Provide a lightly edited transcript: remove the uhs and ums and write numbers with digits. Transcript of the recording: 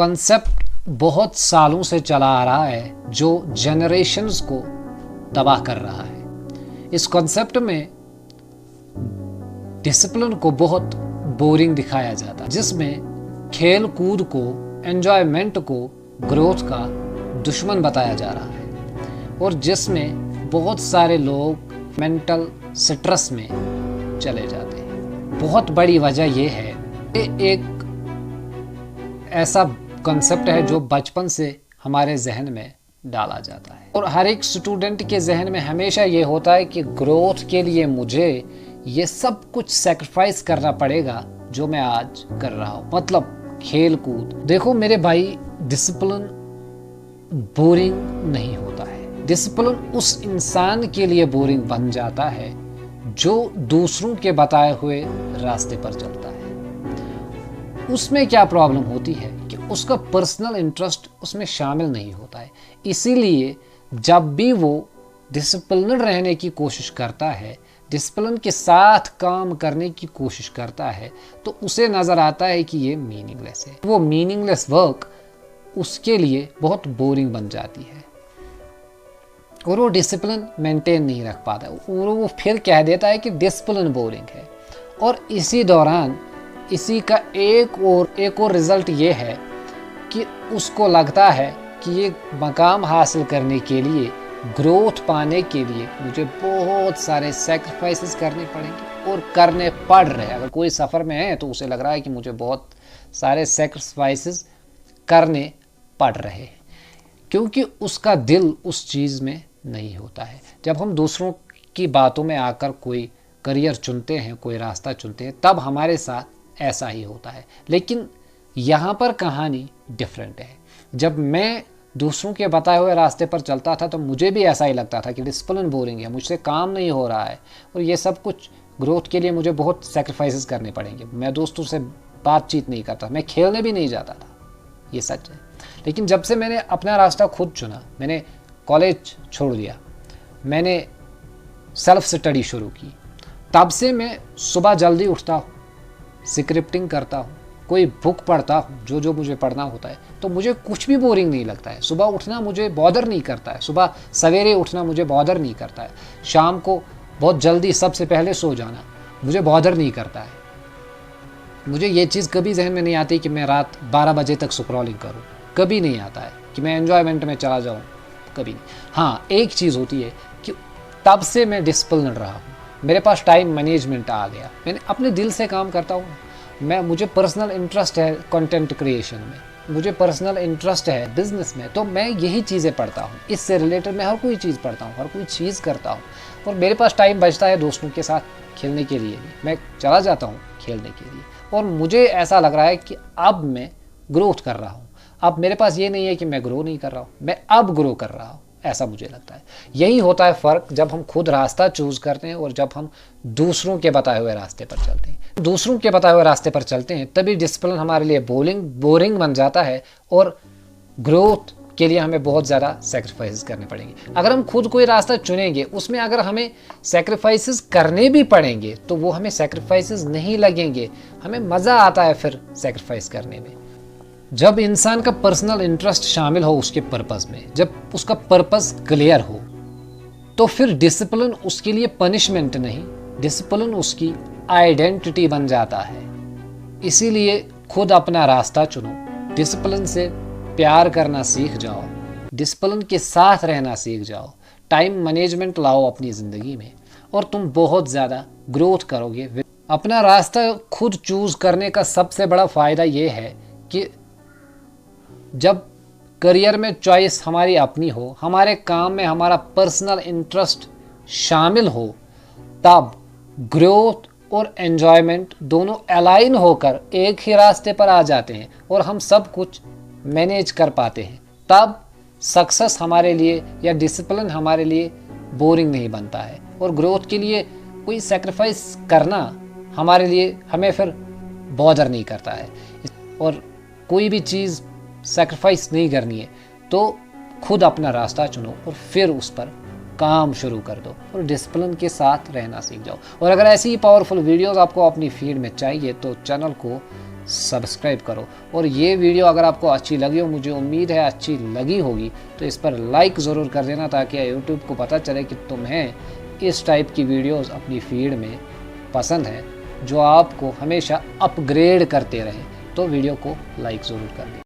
Concept बहुत सालों से चला आ रहा है जो जनरेशन्स को तबाह कर रहा है। इस कॉन्सेप्ट में डिसिप्लिन को बहुत बोरिंग दिखाया जाता है, जिसमें खेल कूद को, एंजॉयमेंट को ग्रोथ का दुश्मन बताया जा रहा है और जिसमें बहुत सारे लोग मेंटल स्ट्रेस में चले जाते हैं। बहुत बड़ी वजह यह है कि एक ऐसा कॉन्सेप्ट है जो बचपन से हमारे जहन में डाला जाता है और हर एक स्टूडेंट के जहन में हमेशा ये होता है कि ग्रोथ के लिए मुझे ये सब कुछ सैक्रिफाइस करना पड़ेगा जो मैं आज कर रहा हूँ, मतलब खेल कूद। देखो मेरे भाई, डिसिप्लिन बोरिंग नहीं होता है। डिसिप्लिन उस इंसान के लिए बोरिंग बन जाता है जो दूसरों के बताए हुए रास्ते पर चलता है। उसमें क्या प्रॉब्लम होती है कि उसका पर्सनल इंटरेस्ट उसमें शामिल नहीं होता है। इसीलिए जब भी वो डिसिप्लिन रहने की कोशिश करता है, डिसिप्लिन के साथ काम करने की कोशिश करता है, तो उसे नज़र आता है कि ये मीनिंगलेस है। वो मीनिंगलेस वर्क उसके लिए बहुत बोरिंग बन जाती है और वो डिसिप्लिन मेंटेन नहीं रख पाता और वो फिर कह देता है कि डिसिप्लिन बोरिंग है। और इसी दौरान इसी का एक और रिजल्ट ये है कि उसको लगता है कि ये मकाम हासिल करने के लिए, ग्रोथ पाने के लिए मुझे बहुत सारे सैक्रिफाइसेस करने पड़ेंगे और करने पड़ रहे हैं। अगर कोई सफ़र में है तो उसे लग रहा है कि मुझे बहुत सारे सैक्रिफाइसेस करने पड़ रहे हैं, क्योंकि उसका दिल उस चीज़ में नहीं होता है। जब हम दूसरों की बातों में आकर कोई करियर चुनते हैं, कोई रास्ता चुनते हैं, तब हमारे साथ ऐसा ही होता है। लेकिन यहाँ पर कहानी डिफरेंट है। जब मैं दूसरों के बताए हुए रास्ते पर चलता था तो मुझे भी ऐसा ही लगता था कि डिसिप्लिन बोरिंग है, मुझसे काम नहीं हो रहा है और ये सब कुछ ग्रोथ के लिए मुझे बहुत सैक्रिफाइसेस करने पड़ेंगे। मैं दोस्तों से बातचीत नहीं करता, मैं खेलने भी नहीं जाता था, ये सच है। लेकिन जब से मैंने अपना रास्ता खुद चुना, मैंने कॉलेज छोड़ दिया, मैंने सेल्फ स्टडी शुरू की, तब से मैं सुबह जल्दी उठता हूँ, स्क्रिप्टिंग करता हूँ, कोई बुक पढ़ता हूँ जो मुझे पढ़ना होता है, तो मुझे कुछ भी बोरिंग नहीं लगता है। सुबह उठना मुझे बॉदर नहीं करता है, सुबह सवेरे उठना मुझे बॉदर नहीं करता है, शाम को बहुत जल्दी सबसे पहले सो जाना मुझे बॉदर नहीं करता है। मुझे ये चीज़ कभी जहन में नहीं आती कि मैं रात 12 बजे तक स्क्रॉलिंग करूँ, कभी नहीं आता है कि मैं एन्जॉयमेंट में चला जाऊँ, कभी नहीं। हाँ, एक चीज़ होती है कि तब से मैं डिसिप्लिन रहा हूँ, मेरे पास टाइम मैनेजमेंट आ गया, मैंने अपने दिल से काम करता हूँ। मुझे पर्सनल इंटरेस्ट है कंटेंट क्रिएशन में, मुझे पर्सनल इंटरेस्ट है बिजनेस में, तो मैं यही चीज़ें पढ़ता हूँ। इससे रिलेटेड मैं हर कोई चीज़ पढ़ता हूँ, हर कोई चीज़ करता हूँ और मेरे पास टाइम बचता है दोस्तों के साथ खेलने के लिए भी। मैं चला जाता हूँ खेलने के लिए और मुझे ऐसा लग रहा है कि अब मैं ग्रोथ कर रहा हूँ। अब मेरे पास ये नहीं है कि मैं ग्रो नहीं कर रहा हूँ, मैं अब ग्रो कर रहा हूँ, ऐसा मुझे लगता है। यही होता है फ़र्क जब हम खुद रास्ता चूज़ करते हैं और जब हम दूसरों के बताए हुए रास्ते पर चलते हैं। दूसरों के बताए हुए रास्ते पर चलते हैं तभी डिसिप्लिन हमारे लिए बोरिंग बन जाता है और ग्रोथ के लिए हमें बहुत ज़्यादा सैक्रिफाइसेस करने पड़ेंगे। अगर हम खुद कोई रास्ता चुनेंगे, उसमें अगर हमें सैक्रिफाइसेस करने भी पड़ेंगे तो वो हमें सैक्रिफाइसेस नहीं लगेंगे, हमें मज़ा आता है फिर सैक्रिफाइस करने में। जब इंसान का पर्सनल इंटरेस्ट शामिल हो उसके पर्पस में, जब उसका पर्पस क्लियर हो, तो फिर डिसिप्लिन उसके लिए पनिशमेंट नहीं, डिसिप्लिन उसकी आइडेंटिटी बन जाता है। इसीलिए खुद अपना रास्ता चुनो, डिसिप्लिन से प्यार करना सीख जाओ, डिसिप्लिन के साथ रहना सीख जाओ, टाइम मैनेजमेंट लाओ अपनी ज़िंदगी में और तुम बहुत ज़्यादा ग्रोथ करोगे। अपना रास्ता खुद चूज़ करने का सबसे बड़ा फ़ायदा ये है कि जब करियर में चॉइस हमारी अपनी हो, हमारे काम में हमारा पर्सनल इंटरेस्ट शामिल हो, तब ग्रोथ और एन्जॉयमेंट दोनों अलाइन होकर एक ही रास्ते पर आ जाते हैं और हम सब कुछ मैनेज कर पाते हैं। तब सक्सेस हमारे लिए या डिसिप्लिन हमारे लिए बोरिंग नहीं बनता है और ग्रोथ के लिए कोई सैक्रिफाइस करना हमारे लिए हमें फिर बॉदर नहीं करता है। और कोई भी चीज़ सैक्रिफाइस नहीं करनी है तो खुद अपना रास्ता चुनो और फिर उस पर काम शुरू कर दो और डिसिप्लिन के साथ रहना सीख जाओ। और अगर ऐसी ही पावरफुल वीडियोस आपको अपनी फीड में चाहिए तो चैनल को सब्सक्राइब करो। और ये वीडियो अगर आपको अच्छी लगी हो, मुझे उम्मीद है अच्छी लगी होगी, तो इस पर लाइक ज़रूर कर देना ताकि यूट्यूब को पता चले कि तुम्हें इस टाइप की वीडियोस अपनी फीड में पसंद है जो आपको हमेशा अपग्रेड करते रहे। तो वीडियो को लाइक ज़रूर कर दें।